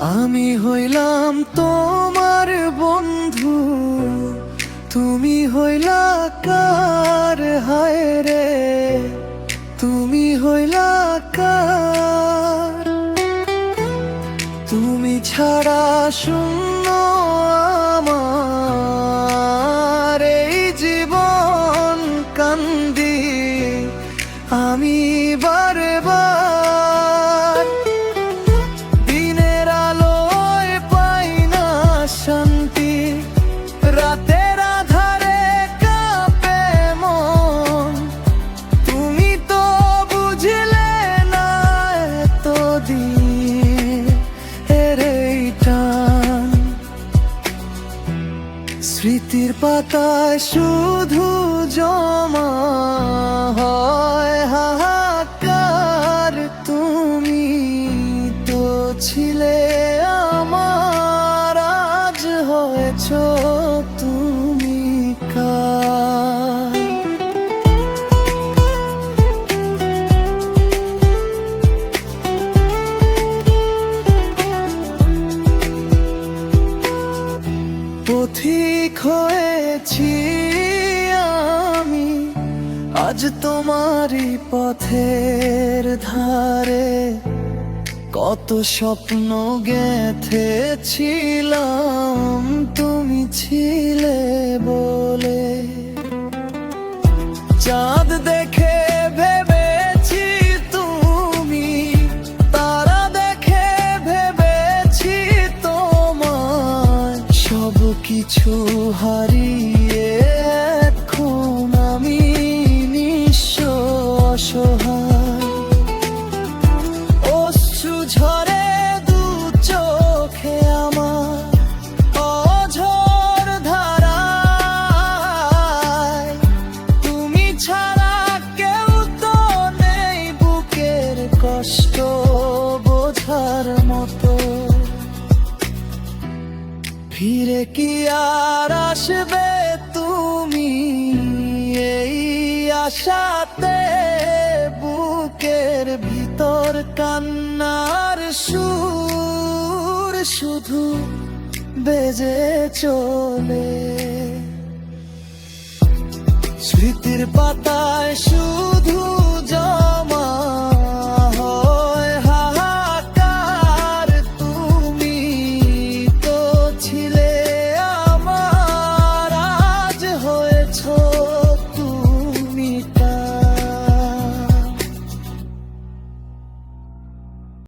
আমি হইলাম তোমার বন্ধু, তুমি হইলা কার? হায় রে, তুমি হইলা কার? তুমি ছাড়া শূন্য আমার এই জীবন, কান্দি আমি বারে বার। দিনের আলোয় পাই না শান্তি, রাতের আধারে কাঁপে মন। তুমি তো বুঝলে না এতদিন এর এই টান। স্মৃতির পাতায় শুধু জমা হয় হাহাকার। তুমি তো ছিলে আমার, আজ হয়েছ তুমি কার? পথিক হয়েছি আমি আজ তোমারই পথের ধারে। কত স্বপ্ন গেঁথেছিলাম তুমি ছিলে বলে। চাঁদ দেখে ভেবেছি তুমি, তারা দেখে ভেবেছি তোমায়। সব কিছু হারিয়ে এখন আমি নিঃস্ব অসহায়। অশ্রু ঝরে দু চোখে আমার অঝোর ধারায়। তুমি ছাড়া কেউ তো নেই বুকের কষ্ট বোঝার মতো। ফিরে কি আর আসবে তুমি এই আশাতে? বুকের ভিতর কান্নার সুর শুধু বেজে চলে। স্মৃতির পাতায় শুধু